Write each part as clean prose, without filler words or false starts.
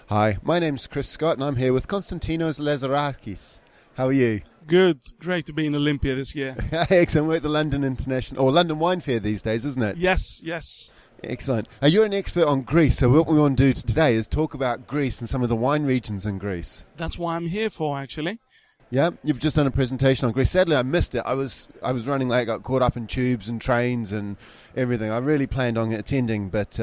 Hi, my name's Chris Scott and I'm here with Konstantinos Lazarakis. How are you? Good. Great to be in Olympia this year. Excellent. We're at the London London Wine Fair these days, isn't it? Yes. Excellent. You're an expert on Greece, so what we want to do today is talk about Greece and some of the wine regions in Greece. That's why I'm here for, actually. Yeah, you've just done a presentation on Greece. Sadly, I missed it. I was running late, got caught up in tubes and trains and everything. I really planned on attending, but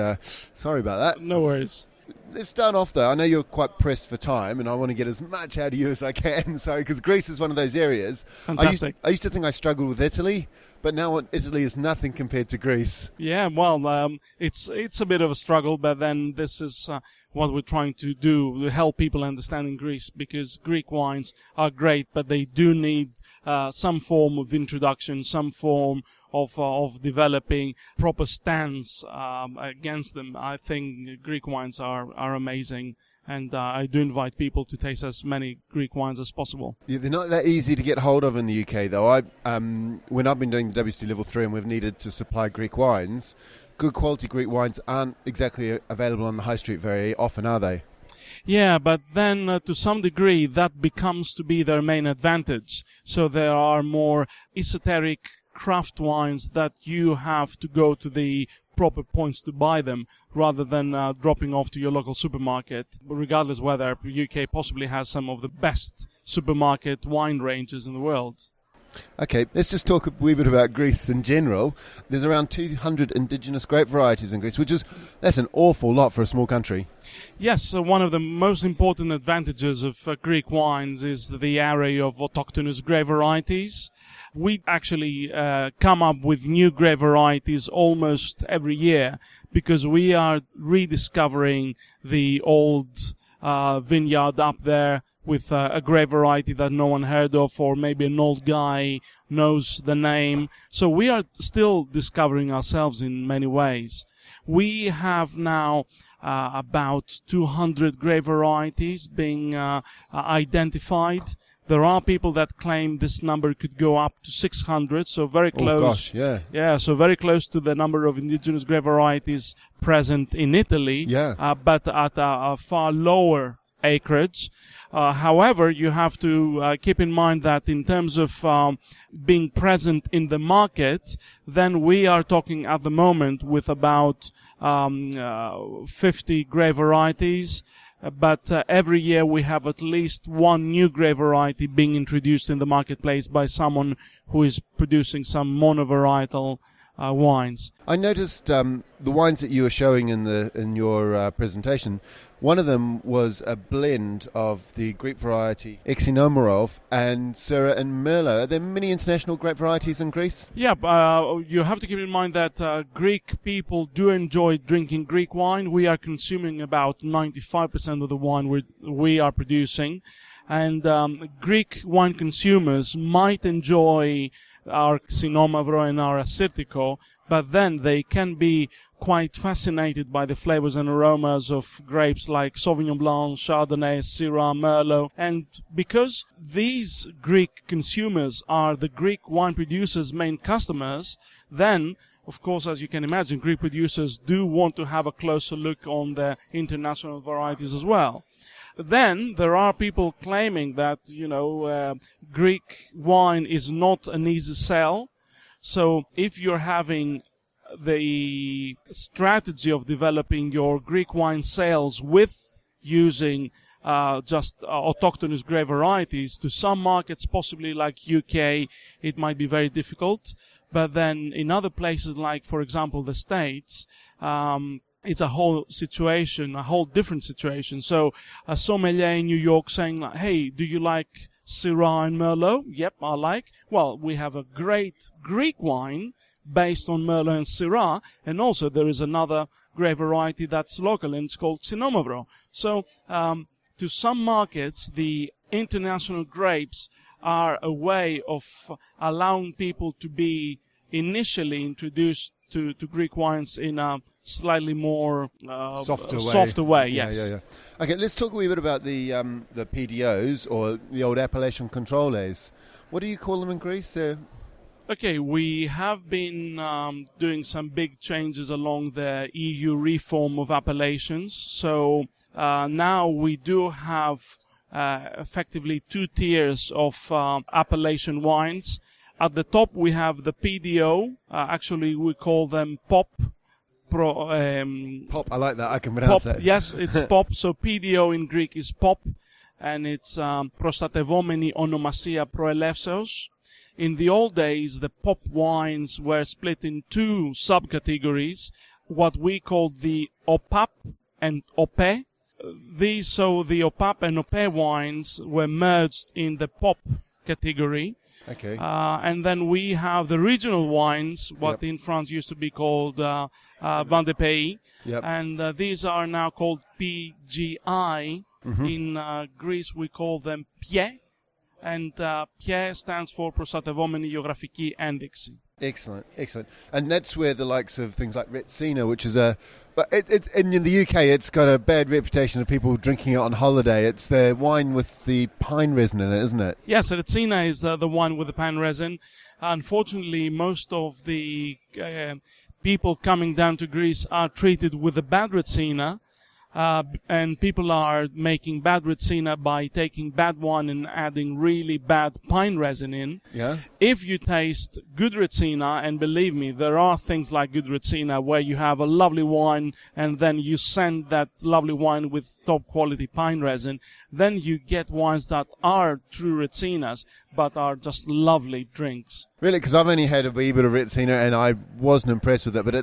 sorry about that. No worries. Let's start off, though. I know you're quite pressed for time, and I want to get as much out of you as I can. Sorry, because Greece is one of those areas. Fantastic. I used to think I struggled with Italy, but now Italy is nothing compared to Greece. Yeah, well, it's a bit of a struggle, but then this is what we're trying to do, to help people understand in Greece, because Greek wines are great, but they do need some form of introduction, some form of developing proper stance against them. I think Greek wines are amazing, and I do invite people to taste as many Greek wines as possible. Yeah, they're not that easy to get hold of in the UK, though. When I've been doing the WC Level 3 and we've needed to supply Greek wines, good quality Greek wines aren't exactly available on the high street very often, are they? Yeah, but then to some degree that becomes to be their main advantage. So there are more esoteric craft wines that you have to go to the proper points to buy them rather than dropping off to your local supermarket, regardless whether UK possibly has some of the best supermarket wine ranges in the world. Okay, let's just talk a wee bit about Greece in general. There's around 200 indigenous grape varieties in Greece, that's an awful lot for a small country. Yes, one of the most important advantages of Greek wines is the array of autochthonous grape varieties. We actually come up with new grape varieties almost every year because we are rediscovering the old vineyard up there with a grape variety that no one heard of, or maybe an old guy knows the name. So we are still discovering ourselves in many ways. We have now about 200 grape varieties being identified. There are people that claim this number could go up to 600, so very close. Oh gosh, yeah. Yeah, so very close to the number of indigenous grape varieties present in Italy, but at a far lower acreage. However, you have to keep in mind that in terms of being present in the market, then we are talking at the moment with about 50 grape varieties. But every year we have at least one new grape variety being introduced in the marketplace by someone who is producing some monovarietal wines. I noticed the wines that you were showing in your presentation. One of them was a blend of the Greek variety Exinomerov and Syrah and Merlot. Are there many international grape varieties in Greece? Yeah, you have to keep in mind that Greek people do enjoy drinking Greek wine. We are consuming about 95% of the wine we are producing. And Greek wine consumers might enjoy our Xinomavro and our Assyrtiko, but then they can be quite fascinated by the flavors and aromas of grapes like Sauvignon Blanc, Chardonnay, Syrah, Merlot. And because these Greek consumers are the Greek wine producers' main customers, then, of course, as you can imagine, Greek producers do want to have a closer look on the international varieties as well. Then there are people claiming that, Greek wine is not an easy sell. So if you're having the strategy of developing your Greek wine sales with using just autochthonous grape varieties, to some markets, possibly like UK, it might be very difficult. But then in other places, like, for example, the States, it's a whole situation, a whole different situation. So a sommelier in New York saying, like, hey, do you like Syrah and Merlot? Yep, I like. Well, we have a great Greek wine based on Merlot and Syrah, and also there is another grape variety that's local, and it's called Xinomavro. So to some markets, the international grapes are a way of allowing people to be initially introduced to Greek wines in a slightly more softer way. Yes. Yeah. Okay, let's talk a wee bit about the PDOs, or the old appellation controles. What do you call them in Greece? Okay, we have been doing some big changes along the EU reform of appellations. So now we do have effectively 2 tiers of appellation wines. At the top we have the PDO. Actually, we call them POP. Pop, I like that. I can pronounce POP, that. yes, it's POP. So PDO in Greek is POP, and it's προστατευόμενη ονομασία προελεύσεως. In the old days, the POP wines were split in 2 subcategories, what we called the OPAP and OPE. The OPAP and OPE wines were merged in the POP category. Okay. And then we have the regional wines, what in France used to be called Vin de Pays. Yep. And these are now called PGI. Mm-hmm. In Greece, we call them PIE. And PIE stands for προστατευόμενη γεωγραφική ένδειξη. Excellent, excellent. And that's where the likes of things like Retsina, which is in the UK, it's got a bad reputation of people drinking it on holiday. It's the wine with the pine resin in it, isn't it? Yes, Retsina is the one with the pine resin. Unfortunately, most of the people coming down to Greece are treated with the bad Retsina. And people are making bad Retsina by taking bad wine and adding really bad pine resin in. Yeah. If you taste good Retsina, and believe me, there are things like good Retsina where you have a lovely wine and then you send that lovely wine with top quality pine resin, then you get wines that are true Retsinas but are just lovely drinks. Really? Because I've only had a wee bit of Retsina and I wasn't impressed with it, but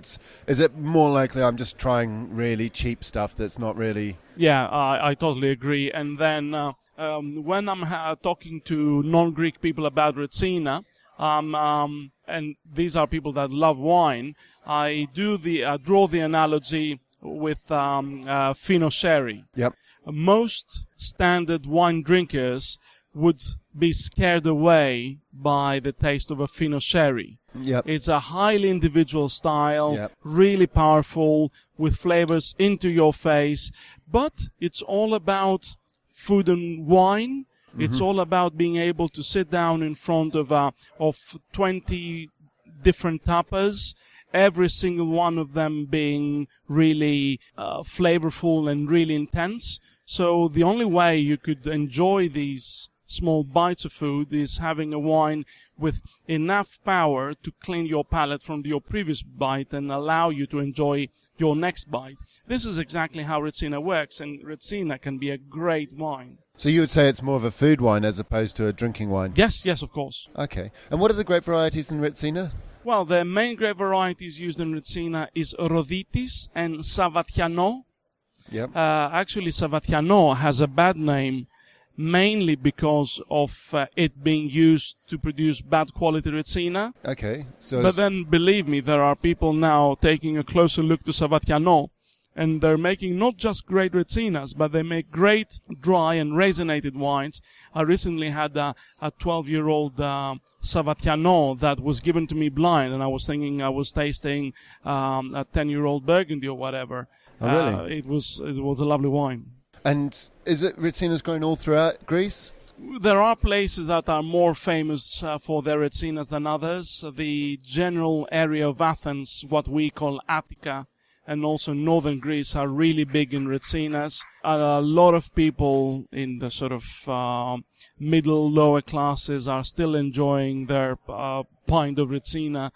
is it more likely I'm just trying really cheap stuff that's not really... Yeah, I totally agree. And then when I'm talking to non-Greek people about Retsina, and these are people that love wine, I draw the analogy with Fino Sherry. Yep. Most standard wine drinkers would be scared away by the taste of a Fino Sherry. Yep. It's a highly individual style, Yep. really powerful, with flavors into your face, but it's all about food and wine. Mm-hmm. It's all about being able to sit down in front of 20 different tapas, every single one of them being really flavorful and really intense. So the only way you could enjoy these small bites of food is having a wine with enough power to clean your palate from your previous bite and allow you to enjoy your next bite. This is exactly how Retsina works, and Retsina can be a great wine. So you would say it's more of a food wine as opposed to a drinking wine? Yes, of course. Okay. And what are the grape varieties in Retsina? Well, the main grape varieties used in Retsina is Roditis and Savatiano. Yep. Actually, Savatiano has a bad name, mainly because of it being used to produce bad quality Retsina. Okay. So but then, believe me, there are people now taking a closer look to Savatiano, and they're making not just great Retsinas, but they make great dry and raisinated wines. I recently had a 12-year-old Savatiano that was given to me blind, and I was thinking I was tasting a 10-year-old Burgundy or whatever. Oh, really? It was a lovely wine. And is it Retsina's grown all throughout Greece? There are places that are more famous for their Retsinas than others. The general area of Athens, what we call Attica, and also northern Greece are really big in Retsinas. A lot of people in the sort of middle, lower classes are still enjoying their pint of Retsina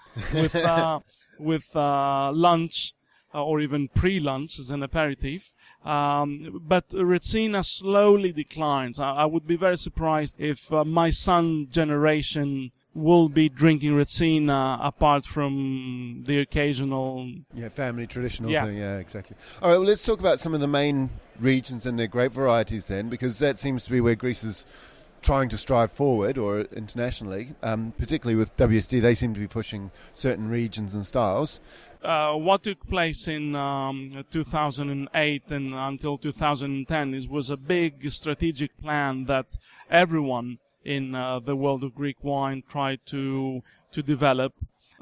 with lunch or even pre-lunch as an aperitif. But Retsina slowly declines. I would be very surprised if my son generation will be drinking Retsina apart from the occasional... Yeah, family traditional thing. Yeah, exactly. All right, well, let's talk about some of the main regions and their grape varieties then, because that seems to be where Greece is trying to strive forward, or internationally, particularly with WSD, they seem to be pushing certain regions and styles. What took place in 2008 and until 2010 was a big strategic plan that everyone in the world of Greek wine tried to develop.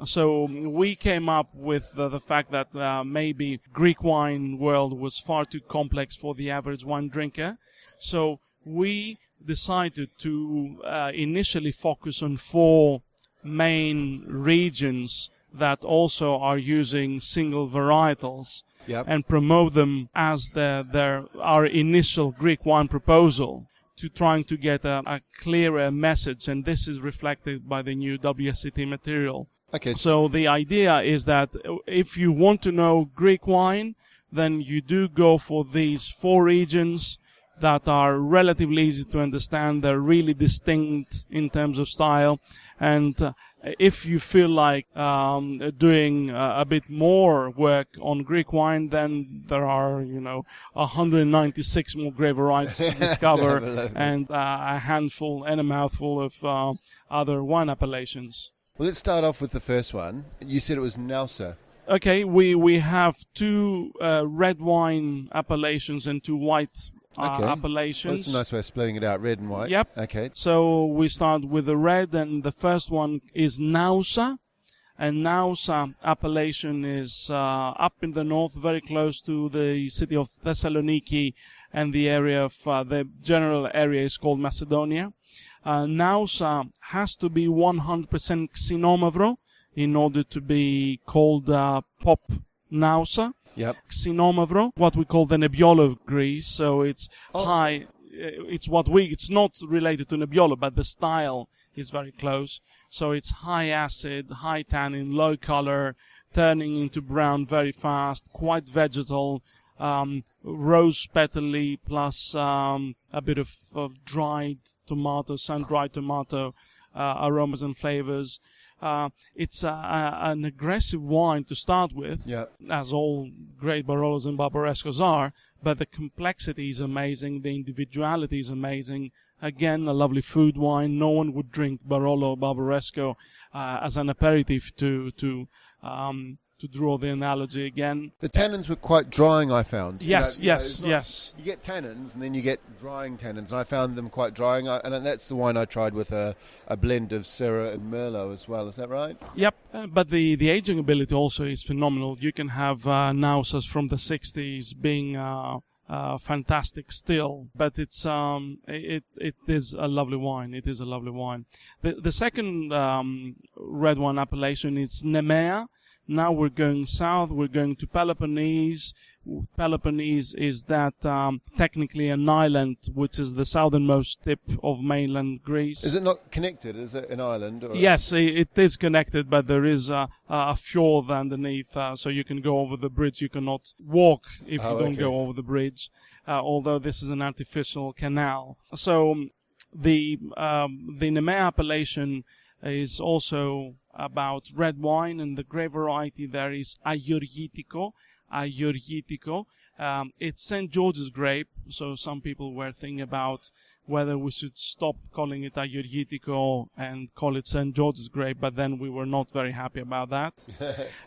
So we came up with the fact that maybe Greek wine world was far too complex for the average wine drinker. So we decided to initially focus on 4 main regions that also are using single varietals and promote them as our initial Greek wine proposal, to trying to get a clearer message, and this is reflected by the new WSET material. Okay. So the idea is that if you want to know Greek wine, then you do go for these 4 regions that are relatively easy to understand. They're really distinct in terms of style. And if you feel like doing a bit more work on Greek wine, then there are, 196 more grape varieties to discover and a handful and a mouthful of other wine appellations. Well, let's start off with the first one. You said it was Nausa. Okay, we have 2 red wine appellations and 2 white appellations. Well, that's a nice way of splitting it out, red and white. Yep. Okay. So we start with the red, and the first one is Nausa. And Nausa appellation is up in the north, very close to the city of Thessaloniki, and the area of the general area is called Macedonia. Nausa has to be 100% Xinomavro in order to be called Pop Nausa. Yep. Xinomavro, what we call the Nebbiolo of Greece. So it's high. It's not related to Nebbiolo, but the style is very close. So it's high acid, high tannin, low color, turning into brown very fast, quite vegetal, rose petally plus a bit of dried tomato, sun-dried tomato aromas and flavors. It's an aggressive wine to start with, as all great Barolos and Barbarescos are, but the complexity is amazing, the individuality is amazing. Again, a lovely food wine. No one would drink Barolo or Barbaresco as an aperitif to draw the analogy again. The tannins were quite drying, I found. Yes. You get tannins, and then you get drying tannins, and I found them quite drying. And that's the wine I tried with a blend of Syrah and Merlot as well. Is that right? Yep, but the aging ability also is phenomenal. You can have Nausas from the 60s being fantastic still, but it is a lovely wine. It is a lovely wine. The second red wine appellation is Nemea. Now we're going south. We're going to Peloponnese. Peloponnese is that technically an island, which is the southernmost tip of mainland Greece. Is it not connected? Is it an island? Or yes, it is connected, but there is a fjord underneath, so you can go over the bridge. You cannot walk if you don't go over the bridge, although this is an artificial canal. So the Nemea appellation is also about red wine, and the grape variety there is Agorgitiko. It's St. George's grape, so some people were thinking about whether we should stop calling it Agorgitiko and call it St. George's grape, but then we were not very happy about that.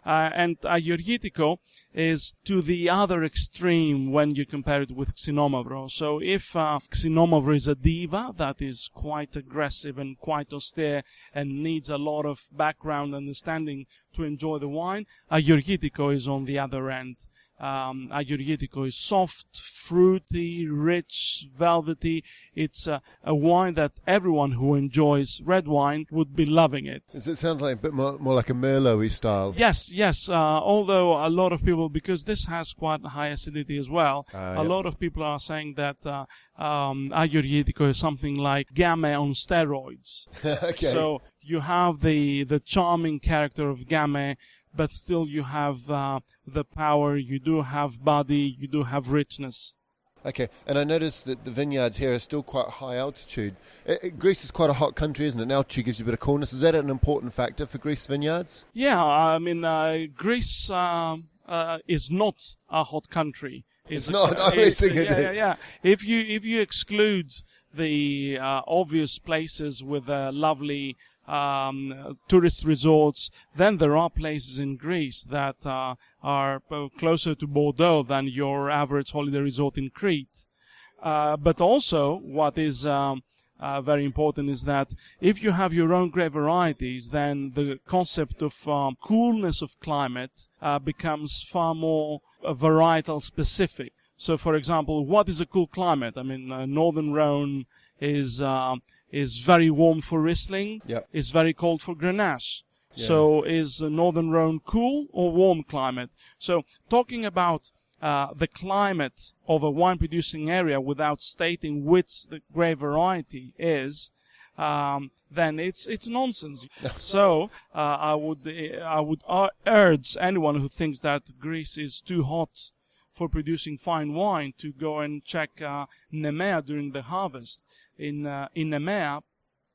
And Agorgitiko is to the other extreme when you compare it with Xinomavro. So if Xinomavro is a diva that is quite aggressive and quite austere and needs a lot of background understanding to enjoy the wine, Agorgitiko is on the other end. Agorgitiko is soft, fruity, rich, velvety. It's a wine that everyone who enjoys red wine would be loving it. Does it sound like a bit more like a Merlot-y style? Yes. Although a lot of people, because this has quite high acidity as well, a lot of people are saying that Agorgitiko is something like Gamay on steroids. Okay. So you have the charming character of Gamay, but still you have the power, you do have body, you do have richness. Okay, and I noticed that the vineyards here are still quite high altitude. Greece is quite a hot country, isn't it? And altitude gives you a bit of coolness. Is that an important factor for Greece vineyards? Yeah, I mean, Greece is not a hot country. It's not? I was thinking yeah. If you exclude the obvious places with lovely tourist resorts, then there are places in Greece that are closer to Bordeaux than your average holiday resort in Crete. But also, what is very important is that if you have your own grape varieties, then the concept of coolness of climate becomes far more varietal specific. So, for example, what is a cool climate? I mean, Northern Rhone is very warm for Riesling. Yep. Is very cold for Grenache. Yeah. So, is Northern Rhone cool or warm climate? So, talking about the climate of a wine-producing area without stating which the grape variety is, then it's nonsense. So I would urge anyone who thinks that Greece is too hot for producing fine wine to go and check Nemea during the harvest. In Nemea,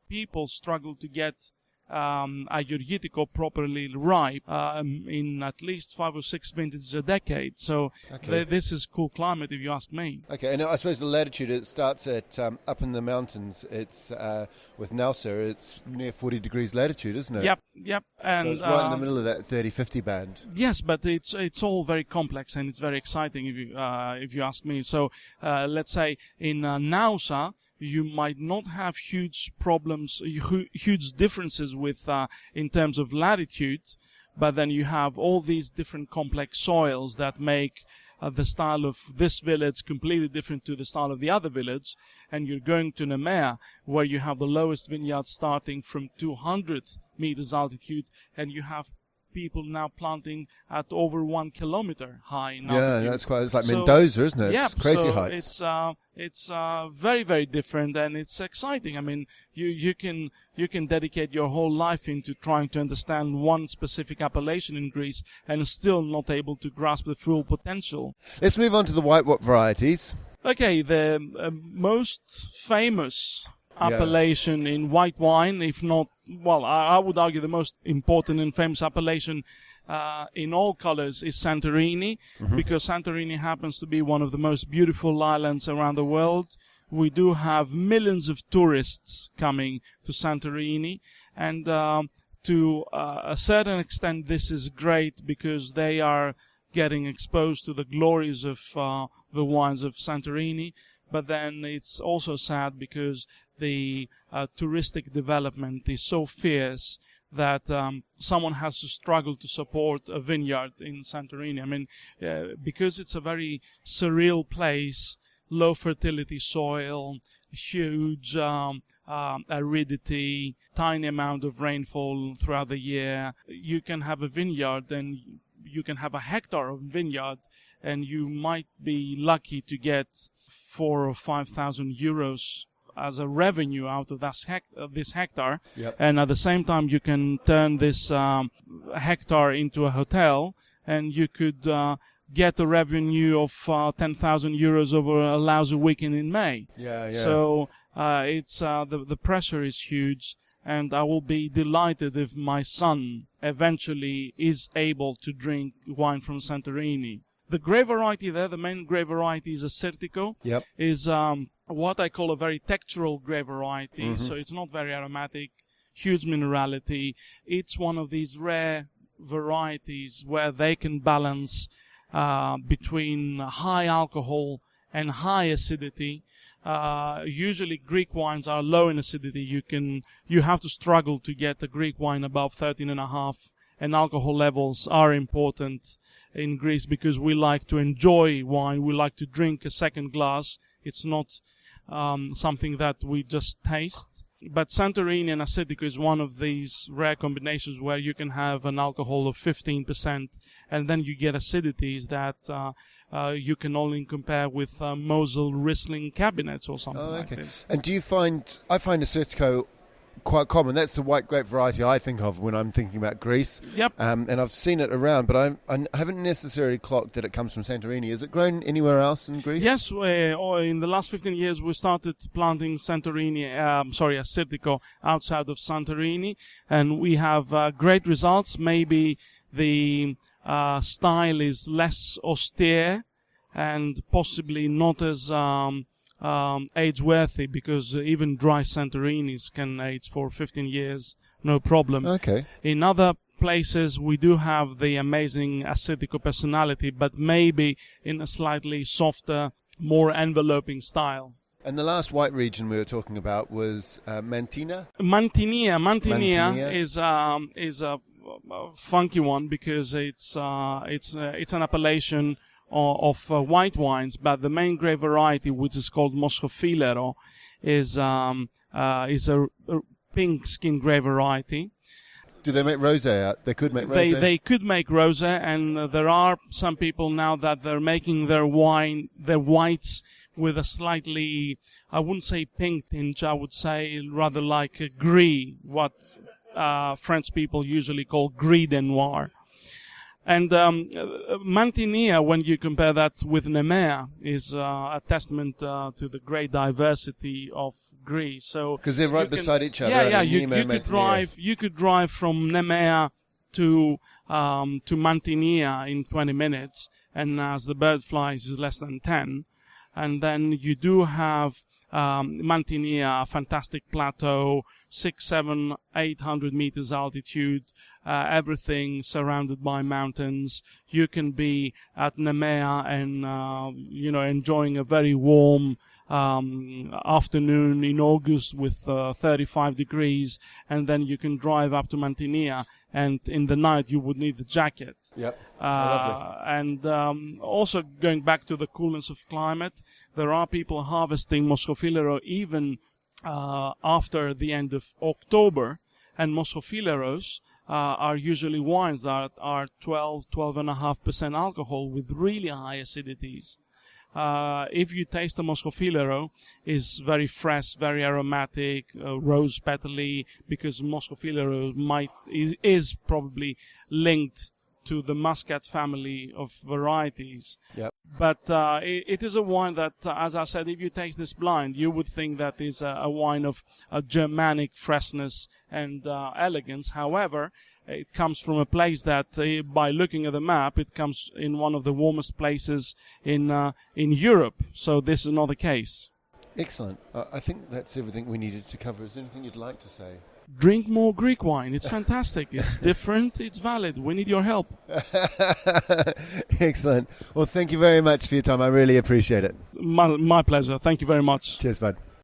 people struggle to get Agorgitico properly ripe in at least 5 or 6 vintages a decade. So this is cool climate, if you ask me. Okay, and I suppose the latitude, it starts at up in the mountains. It's with Nausa, it's near 40 degrees latitude, isn't it? Yep. And so it's right in the middle of that 30-50 band. Yes, but it's all very complex and it's very exciting if you ask me. So let's say in Nausa, you might not have huge problems, huge differences with in terms of latitude, but then you have all these different complex soils that make the style of this village completely different to the style of the other village. And you're going to Nemea, where you have the lowest vineyard starting from 200 meters altitude, and you have people now planting at over 1 kilometer high in altitude. That's quite. It's like Mendoza, isn't it? Yeah, it's crazy so heights. It's very, very different, and it's exciting. I mean, you can dedicate your whole life into trying to understand one specific appellation in Greece, and still not able to grasp the full potential. Let's move on to the white varieties. Okay, the most famous appellation in white wine, if not, well, I would argue the most important and famous appellation in all colors is Santorini, because Santorini happens to be one of the most beautiful islands around the world. We do have millions of tourists coming to Santorini, and to a certain extent this is great because they are getting exposed to the glories of the wines of Santorini. But then it's also sad because the touristic development is so fierce that someone has to struggle to support a vineyard in Santorini. I mean, because it's a very surreal place, low fertility soil, huge aridity, tiny amount of rainfall throughout the year. You can have a vineyard and you can have a hectare of vineyard, and you might be lucky to get 4,000 or 5,000 euros as a revenue out of this hectare. Yep. And at the same time, you can turn this hectare into a hotel, and you could get a revenue of 10,000 euros over a lousy weekend in May. So it's the pressure is huge, and I will be delighted if my son eventually is able to drink wine from Santorini. The grape variety there, the main grape variety is Assyrtiko. Yep. Is what I call a very textural grape variety. So it's not very aromatic, huge minerality. It's one of these rare varieties where they can balance between high alcohol and high acidity. Usually Greek wines are low in acidity. You have to struggle to get a Greek wine above 13.5, and alcohol levels are important in Greece because we like to enjoy wine. We like to drink a second glass. It's not something that we just taste. But Santorini and Assyrtiko is one of these rare combinations where you can have an alcohol of 15%, and then you get acidities that you can only compare with Mosel Riesling cabinets or something like this. And do you find, I find Assyrtiko quite common. That's the white grape variety I think of when I'm thinking about Greece. Yep. And I've seen it around, but I haven't necessarily clocked that it comes from Santorini. Is it grown anywhere else in Greece? Yes. In the last 15 years, we started planting Assyrtiko outside of Santorini, and we have great results. Maybe the style is less austere and possibly not as age-worthy, because even dry Santorinis can age for 15 years, no problem. Okay. In other places, we do have the amazing Assyrtiko personality, but maybe in a slightly softer, more enveloping style. And the last white region we were talking about was Mantinia? Mantinia is a funky one because it's an appellation of white wines, but the main grape variety, which is called Moscofilero, is a pink skin grape variety. Do they make rosé out? They could make rosé. They could make rosé, and there are some people now that they're making their whites with a slightly, I wouldn't say pink tinge, I would say rather like a gris, what French people usually call gris de noir. And Mantinia, when you compare that with Nemea, is a testament to the great diversity of Greece. So because they're right beside each other. Yeah. You could drive from Nemea to Mantinia in 20 minutes, and as the bird flies is less than 10. And then you do have Mantinia, a fantastic plateau, 600, 700, 800 meters altitude, everything surrounded by mountains. You can be at Nemea and enjoying a very warm afternoon in August with 35 degrees, and then you can drive up to Mantinia, and in the night you would need the jacket. Yep. Lovely. And also going back to the coolness of climate, there are people harvesting Moscofilero even after the end of October, and Moscofileros are usually wines that are 12.5% alcohol with really high acidities. If you taste a Moscofilero, it's very fresh, very aromatic, rose petally, because Moscofilero is probably linked to the Muscat family of varieties. Yep. But it is a wine that, as I said, if you taste this blind, you would think that is a wine of Germanic freshness and elegance. However, it comes from a place that, by looking at the map, it comes in one of the warmest places in Europe. So this is not the case. Excellent. I think that's everything we needed to cover. Is there anything you'd like to say? Drink more Greek wine. It's fantastic. It's different. It's valid. We need your help. Excellent. Well, thank you very much for your time. I really appreciate it. My pleasure. Thank you very much. Cheers, bud.